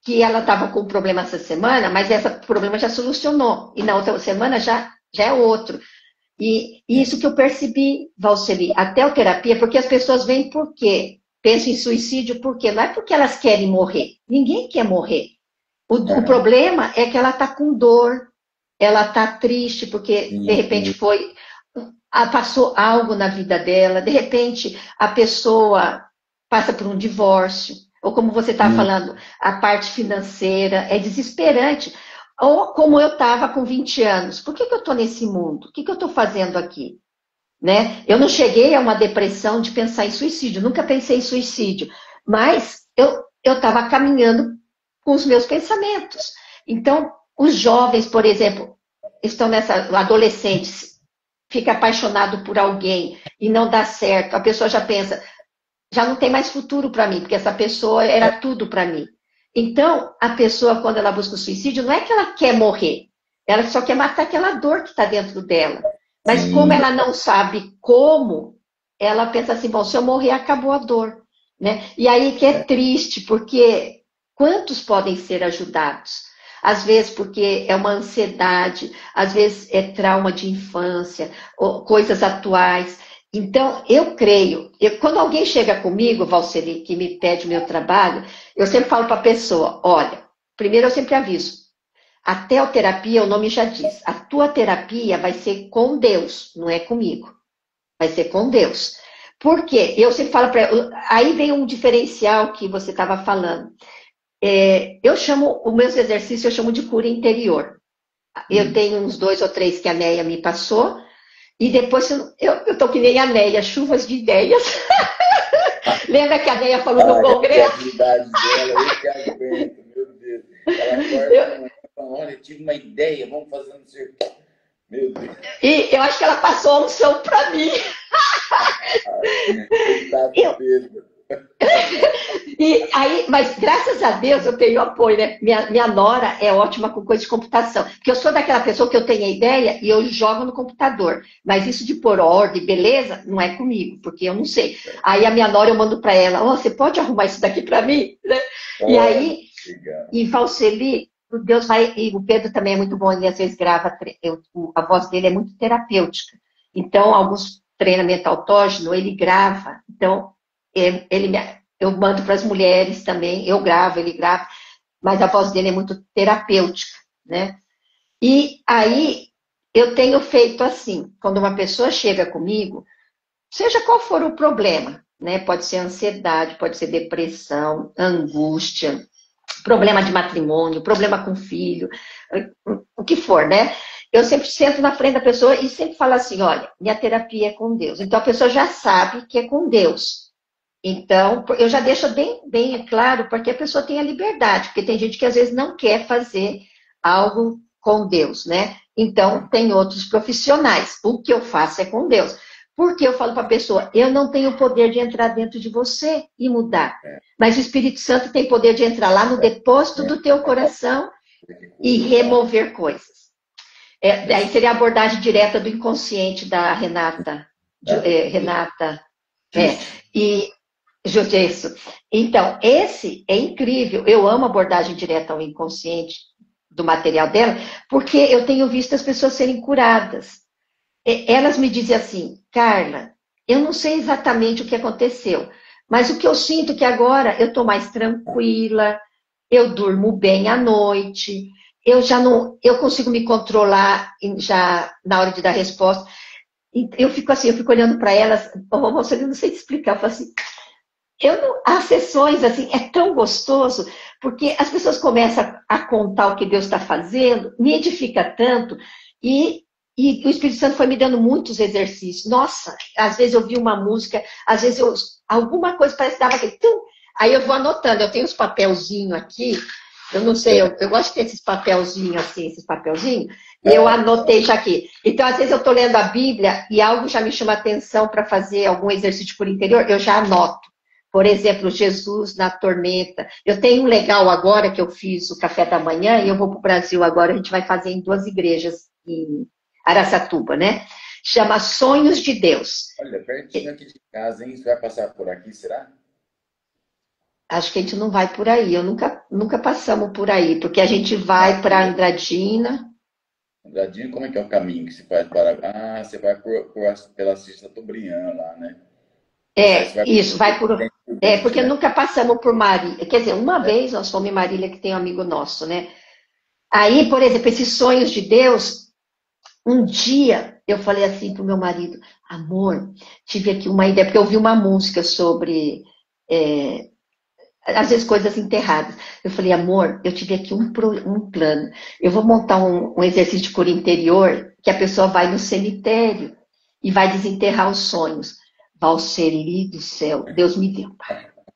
que ela estava com um problema essa semana, mas esse problema já solucionou. E na outra semana já é outro. E isso que eu percebi, Valceli, a teoterapia, porque as pessoas vêm por quê? Pensam em suicídio por quê? Não é porque elas querem morrer. Ninguém quer morrer. O Aham. problema é que ela está com dor, ela está triste, porque de repente Sim, passou algo na vida dela, de repente a pessoa passa por um divórcio, ou como você está sim, falando, a parte financeira é desesperante. Ou como eu estava com 20 anos, por que eu estou nesse mundo? O que eu estou fazendo aqui? Né? Eu não cheguei a uma depressão de pensar em suicídio, nunca pensei em suicídio, mas eu estava caminhando com os meus pensamentos. Então, os jovens, por exemplo, estão adolescentes, fica apaixonado por alguém e não dá certo, a pessoa já pensa, já não tem mais futuro para mim, porque essa pessoa era tudo para mim. Então, a pessoa, quando ela busca o suicídio, não é que ela quer morrer, ela só quer matar aquela dor que está dentro dela. Mas como sim. ela não sabe como, ela pensa assim, bom, se eu morrer, acabou a dor. Né? E aí que é triste, porque quantos podem ser ajudados? Às vezes porque é uma ansiedade, às vezes é trauma de infância, coisas atuais. Então, eu creio, quando alguém chega comigo, Valceli, que me pede o meu trabalho, eu sempre falo para a pessoa, olha, primeiro eu sempre aviso, a teoterapia, o nome já diz, a tua terapia vai ser com Deus, não é comigo, vai ser com Deus. Por quê? Eu sempre falo para aí vem um diferencial que você estava falando. Eu chamo, os meus exercícios eu chamo de cura interior. Eu Hum. tenho uns 2 ou 3 que a Neia me passou, E depois eu tô que nem a Neia, chuvas de ideias. Lembra que a Neia falou no congresso? A criatividade dela, eu que aguento, meu Deus. Ela acorda e fala, olha, tive uma ideia, vamos fazer não sei o quê. Meu Deus. E eu acho que ela passou a unção para mim. Pedro. E aí, mas graças a Deus eu tenho apoio, né? Minha nora é ótima com coisa de computação. Porque eu sou daquela pessoa que eu tenho a ideia e eu jogo no computador. Mas isso de pôr ordem, beleza, não é comigo, porque eu não sei. Aí a minha nora eu mando para ela, você pode arrumar isso daqui para mim? Né? E aí, em Valseli, Deus vai, e o Pedro também é muito bom, ele às vezes grava, a voz dele é muito terapêutica. Então, alguns treinamentos autógenos, ele grava. Então, eu mando para as mulheres também, eu gravo, ele grava, mas a voz dele é muito terapêutica, né? E aí, eu tenho feito assim, quando uma pessoa chega comigo, seja qual for o problema, né? Pode ser ansiedade, pode ser depressão, angústia, problema de matrimônio, problema com filho, o que for, né? Eu sempre sento na frente da pessoa e sempre falo assim, olha, minha terapia é com Deus. Então, a pessoa já sabe que é com Deus. Então, eu já deixo bem claro, porque a pessoa tem a liberdade, porque tem gente que às vezes não quer fazer algo com Deus, né? Então, tem outros profissionais. O que eu faço é com Deus. Porque eu falo para a pessoa, eu não tenho o poder de entrar dentro de você e mudar. Mas o Espírito Santo tem poder de entrar lá no depósito do teu coração e remover coisas. Aí seria a abordagem direta do inconsciente da Renata. E Judesso. Então, esse é incrível. Eu amo a abordagem direta ao inconsciente do material dela, porque eu tenho visto as pessoas serem curadas. Elas me dizem assim, Carla, eu não sei exatamente o que aconteceu, mas o que eu sinto é que agora eu estou mais tranquila, eu durmo bem à noite, eu consigo me controlar já na hora de dar resposta. Eu fico assim, eu fico olhando para elas, moça, eu não sei te explicar, eu falo assim, as sessões, assim, é tão gostoso, porque as pessoas começam a contar o que Deus está fazendo, me edifica tanto, e o Espírito Santo foi me dando muitos exercícios. Nossa, às vezes eu vi uma música, às vezes alguma coisa parece que dava aquele... Aí eu vou anotando, eu tenho uns papelzinhos aqui, eu não sei, eu gosto de ter esses papelzinhos assim, e eu anotei já aqui. Então, às vezes eu estou lendo a Bíblia e algo já me chama atenção para fazer algum exercício por interior, eu já anoto. Por exemplo, Jesus na tormenta. Eu tenho um legal agora que eu fiz o café da manhã e eu vou para o Brasil agora, a gente vai fazer em 2 igrejas em Araçatuba, né? Chama Sonhos de Deus. Olha, pertinho aqui de casa, hein? Você vai passar por aqui, será? Acho que a gente não vai por aí, nunca passamos por aí, porque a gente vai para Andradina. Andradina, como é que é o caminho que você faz para... Ah, você vai pela Cista Tobriand lá, né? Vai por... porque nunca passamos por Marília. Quer dizer, uma vez nós fomos em Marília, que tem um amigo nosso, né? Aí, por exemplo, esses sonhos de Deus, um dia eu falei assim pro meu marido, amor, tive aqui uma ideia, porque eu ouvi uma música sobre, às vezes, coisas enterradas. Eu falei, amor, eu tive aqui um plano. Eu vou montar um exercício de cura interior, que a pessoa vai no cemitério e vai desenterrar os sonhos. Valseli do céu, Deus me deu.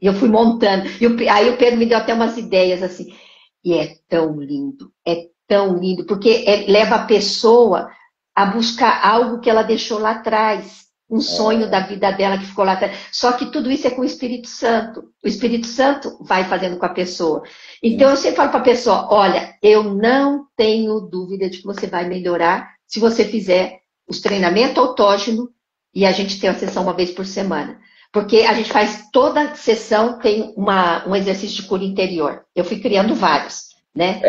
E eu fui montando. Aí o Pedro me deu até umas ideias assim. E é tão lindo, porque leva a pessoa a buscar algo que ela deixou lá atrás. Um sonho da vida dela que ficou lá atrás. Só que tudo isso é com o Espírito Santo. O Espírito Santo vai fazendo com a pessoa. Então eu sempre falo para a pessoa, olha, eu não tenho dúvida de que você vai melhorar se você fizer os treinamentos autógenos. E a gente tem uma sessão uma vez por semana. Porque a gente faz toda sessão, tem um exercício de cura interior. Eu fui criando vários, né?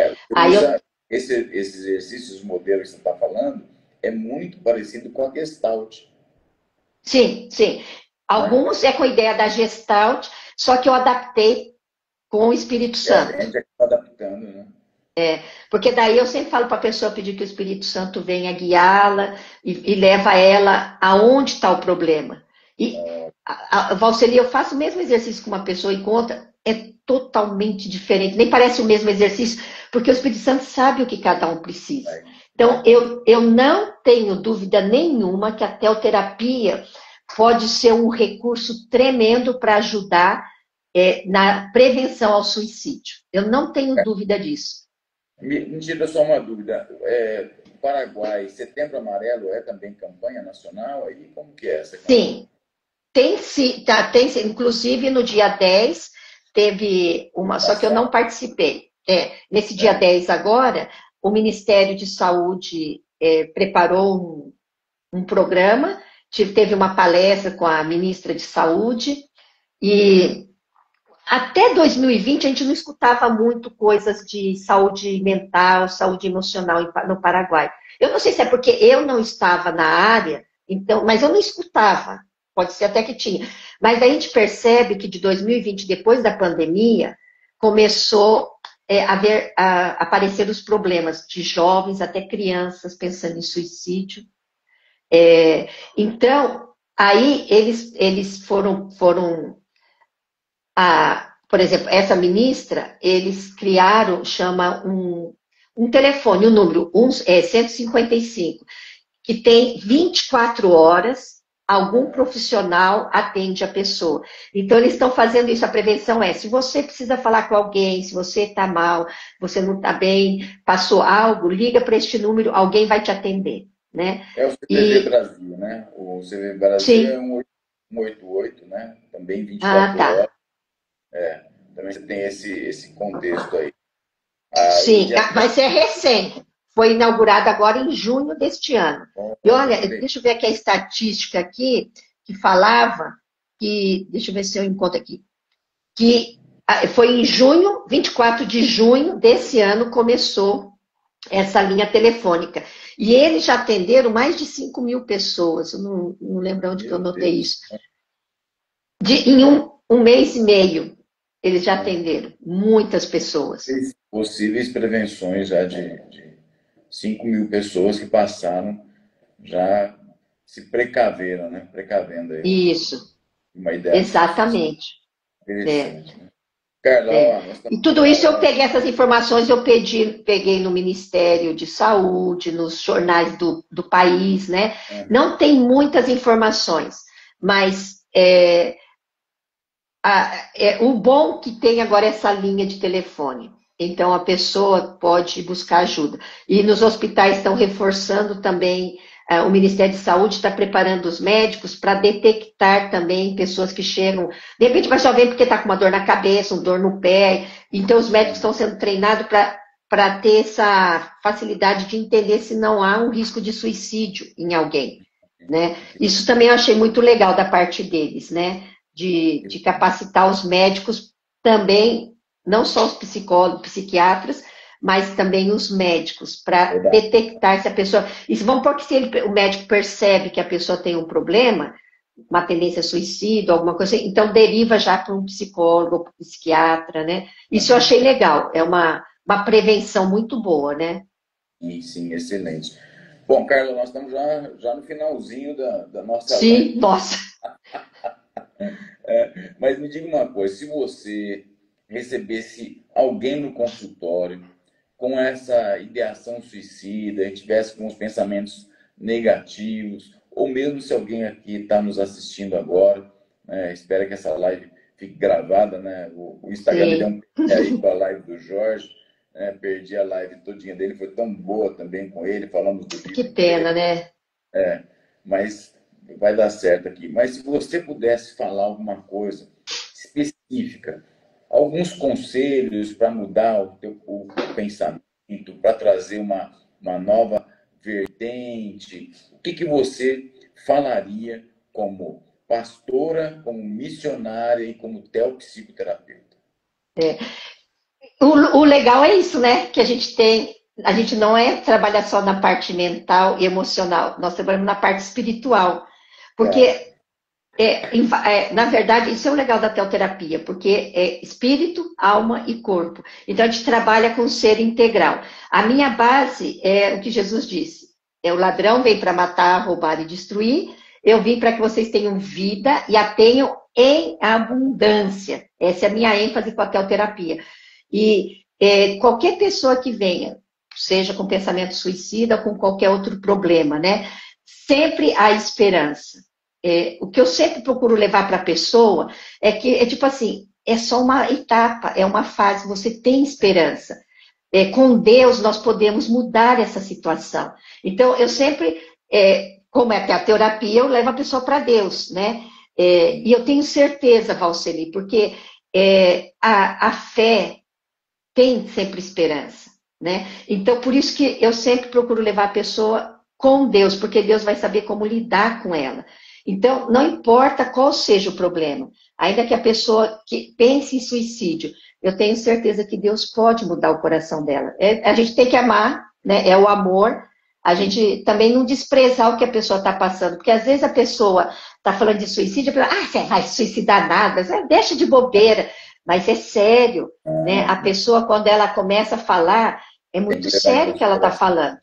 Esse exercício, os modelos que você está falando, é muito parecido com a Gestalt. Sim. Alguns é com a ideia da Gestalt, só que eu adaptei com o Espírito Santo. A gente está adaptando, né? Porque daí eu sempre falo para a pessoa pedir que o Espírito Santo venha guiá-la e leva ela aonde está o problema. E, Valseli, eu faço o mesmo exercício com uma pessoa e com outra, é totalmente diferente. Nem parece o mesmo exercício, porque o Espírito Santo sabe o que cada um precisa. Então, eu não tenho dúvida nenhuma que a teoterapia pode ser um recurso tremendo para ajudar na prevenção ao suicídio. Eu não tenho dúvida disso. Me tira só uma dúvida. Paraguai, Setembro Amarelo é também campanha nacional? Aí como que é essa campanha? Sim, tem, inclusive no dia 10 teve uma, só que eu não participei. Nesse dia 10 agora, o Ministério de Saúde preparou um programa, teve uma palestra com a ministra de Saúde, e até 2020 a gente não escutava muito coisas de saúde mental, saúde emocional no Paraguai. Eu não sei se é porque eu não estava na área, então, mas eu não escutava. Pode ser até que tinha. Mas a gente percebe que de 2020, depois da pandemia, começou a aparecer os problemas de jovens até crianças pensando em suicídio. Então, aí eles foram por exemplo, essa ministra, eles criaram, chama um telefone, o número 155, que tem 24 horas, algum profissional atende a pessoa. Então, eles estão fazendo isso, a prevenção se você precisa falar com alguém, se você está mal, você não está bem, passou algo, liga para este número, alguém vai te atender. Né? É o CVV Brasil, né? O CVV Brasil sim. é 188, né? Também 24 horas. Também você tem esse contexto aí. Sim, vai ser recente. Foi inaugurado agora em junho deste ano. E olha, deixa eu ver aqui a estatística aqui, que falava que, deixa eu ver se eu encontro aqui, que foi em junho, 24 de junho desse ano, começou essa linha telefônica. E eles já atenderam mais de 5 mil pessoas. Eu não lembro onde que eu notei isso. Em um mês e meio, eles já atenderam muitas pessoas. Possíveis prevenções já de 5 mil pessoas que passaram, já se precaveram, né? Precavendo aí. Isso. Uma ideia. Exatamente. Interessante, né? Carla, E tudo isso eu peguei, essas informações eu peguei no Ministério de Saúde, nos jornais do país, né? Não tem muitas informações, mas o bom que tem agora é essa linha de telefone. Então, a pessoa pode buscar ajuda. E nos hospitais estão reforçando também, o Ministério de Saúde está preparando os médicos para detectar também pessoas que chegam. De repente, vai só ver porque está com uma dor na cabeça, uma dor no pé. Então, os médicos estão sendo treinados para ter essa facilidade de entender se não há um risco de suicídio em alguém. Né? Isso também eu achei muito legal da parte deles, né? De capacitar os médicos também, não só os psicólogos, psiquiatras, mas também os médicos, para detectar se a pessoa... Isso vamos porque se o médico percebe que a pessoa tem um problema, uma tendência a suicídio, alguma coisa assim, então deriva já para um psicólogo, para um psiquiatra, né? Isso eu achei legal, é uma prevenção muito boa, né? Sim, excelente. Bom, Carla, nós estamos já no finalzinho da nossa live. Sim, nossa! Mas me diga uma coisa, se você recebesse alguém no consultório com essa ideação suicida, e tivesse com os pensamentos negativos, ou mesmo se alguém aqui está nos assistindo agora, né, espero que essa live fique gravada, né? O Instagram me deu um pé aí com a live do Jorge, né? Perdi a live todinha dele, foi tão boa também com ele, falamos do livro. Que pena, né? Mas vai dar certo aqui. Mas se você pudesse falar alguma coisa específica, alguns conselhos para mudar o pensamento, para trazer uma nova vertente, o que você falaria como pastora, como missionária e como teopsicoterapeuta? O legal é isso, né? Que a gente não trabalha só na parte mental e emocional, nós trabalhamos na parte espiritual. Porque, na verdade, isso é o legal da teoterapia, porque é espírito, alma e corpo. Então, a gente trabalha com o ser integral. A minha base é o que Jesus disse. O ladrão vem para matar, roubar e destruir. Eu vim para que vocês tenham vida e a tenham em abundância. Essa é a minha ênfase com a teoterapia. E qualquer pessoa que venha seja com pensamento suicida ou com qualquer outro problema, né? Sempre há esperança. O que eu sempre procuro levar para a pessoa é que, é tipo assim, é só uma etapa, é uma fase, você tem esperança. Com Deus nós podemos mudar essa situação. Então, eu sempre, como é que a terapia, eu levo a pessoa para Deus, né? E eu tenho certeza, Valceli, porque a fé tem sempre esperança, né? Então, por isso que eu sempre procuro levar a pessoa com Deus, porque Deus vai saber como lidar com ela. Então, não importa qual seja o problema, ainda que a pessoa que pense em suicídio, eu tenho certeza que Deus pode mudar o coração dela. A gente tem que amar, né? É o amor. A gente também não desprezar o que a pessoa está passando, porque às vezes a pessoa está falando de suicídio, a pessoa, você vai suicidar nada, deixa de bobeira. Mas é sério, né? A pessoa, quando ela começa a falar, é muito sério o que ela está falando.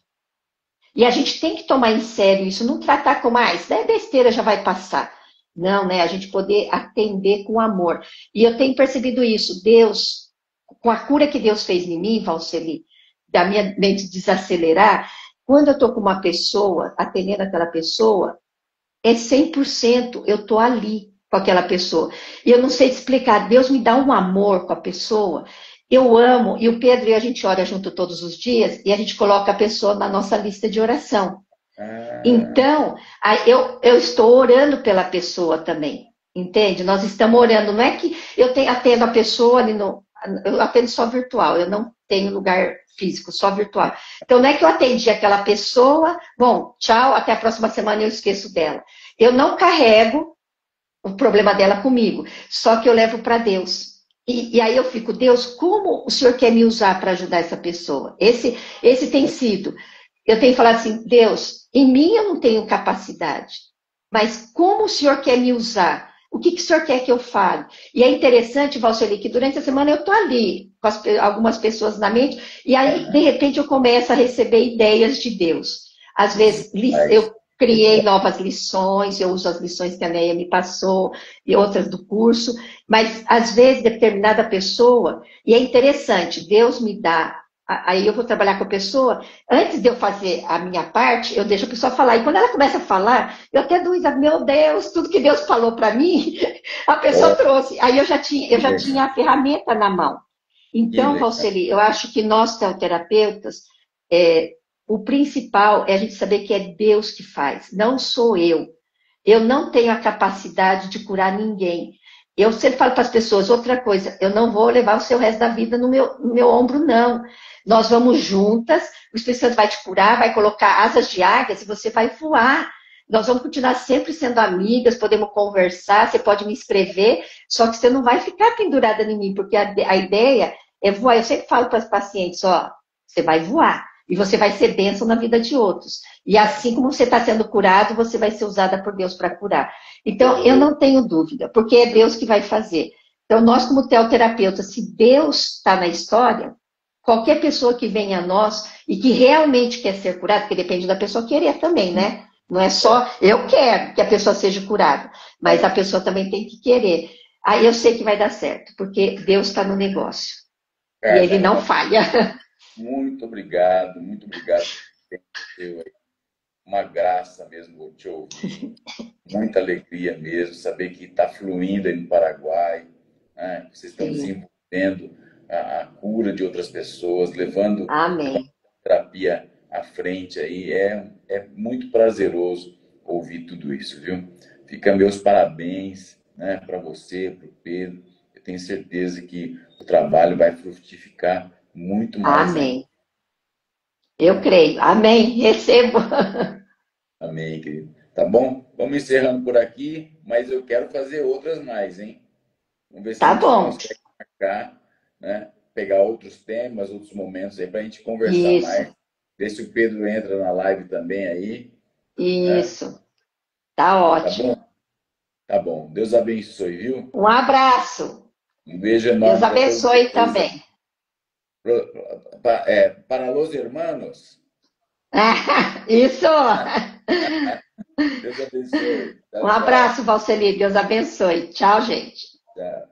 E a gente tem que tomar em sério isso, não tratar como, isso é besteira, já vai passar. Não, né? A gente poder atender com amor. E eu tenho percebido isso. Deus, com a cura que Deus fez em mim, Valceli, da minha mente desacelerar, quando eu estou com uma pessoa, atendendo aquela pessoa, é 100%, eu estou ali com aquela pessoa. E eu não sei te explicar, Deus me dá um amor com a pessoa. Eu amo, e o Pedro e a gente ora junto todos os dias, e a gente coloca a pessoa na nossa lista de oração. Então, eu estou orando pela pessoa também, entende? Nós estamos orando, não é que eu atendo a pessoa ali eu atendo só virtual, eu não tenho lugar físico, só virtual. Então, não é que eu atendi aquela pessoa, bom, tchau, até a próxima semana eu esqueço dela. Eu não carrego o problema dela comigo, só que eu levo para Deus. E aí eu fico, Deus, como o Senhor quer me usar para ajudar essa pessoa? Esse tem sido. Eu tenho falado assim, Deus, em mim eu não tenho capacidade, mas como o Senhor quer me usar? O que o Senhor quer que eu fale? E é interessante, Valceli, que durante a semana eu estou ali com algumas pessoas na mente, e aí, de repente, eu começo a receber ideias de Deus. Às vezes, eu criei novas lições, eu uso as lições que a Neia me passou, e outras do curso, mas, às vezes, determinada pessoa, e é interessante, Deus me dá. Aí eu vou trabalhar com a pessoa, antes de eu fazer a minha parte, eu deixo a pessoa falar. E quando ela começa a falar, eu até dou isso, meu Deus, tudo que Deus falou para mim, a pessoa trouxe. Aí eu já tinha a ferramenta na mão. Então, Valceli, eu acho que nós, terapeutas, o principal é a gente saber que é Deus que faz, não sou eu. Eu não tenho a capacidade de curar ninguém. Eu sempre falo para as pessoas, outra coisa, eu não vou levar o seu resto da vida no meu ombro, não. Nós vamos juntas, o Espírito Santo vai te curar, vai colocar asas de águias e você vai voar. Nós vamos continuar sempre sendo amigas, podemos conversar, você pode me escrever, só que você não vai ficar pendurada em mim, porque a ideia é voar. Eu sempre falo para as pacientes, você vai voar e você vai ser bênção na vida de outros. E assim como você está sendo curado, você vai ser usada por Deus para curar. Então, eu não tenho dúvida, porque é Deus que vai fazer. Então, nós como teoterapeutas, se Deus está na história, qualquer pessoa que venha a nós e que realmente quer ser curada, porque depende da pessoa querer também, né? Não é só eu quero que a pessoa seja curada, mas a pessoa também tem que querer. Aí eu sei que vai dar certo, porque Deus está no negócio. E Ele não falha. Muito obrigado, muito obrigado. Uma graça mesmo te ouvir. Muita alegria mesmo, saber que está fluindo aí no Paraguai, né? Vocês estão desenvolvendo a cura de outras pessoas, levando Amém. a terapia à frente aí. É muito prazeroso ouvir tudo isso, viu? Fica meus parabéns, né, para você, para o Pedro. Eu tenho certeza que o trabalho vai frutificar muito mais. Amém. Ainda. Eu creio. Amém. Recebo. Amém, querido. Tá bom? Vamos encerrando por aqui, mas eu quero fazer outras mais, hein? Vamos ver se a gente consegue marcar, né? Pegar outros temas, outros momentos aí para a gente conversar mais. Ver se o Pedro entra na live também aí. Isso. Né? Tá ótimo. Tá bom? Tá bom. Deus abençoe, viu? Um abraço. Um beijo enorme. Deus abençoe também. Para los hermanos. Isso. Deus abençoe. Um abraço, Valceli. Deus abençoe. Tchau, gente. Tchau.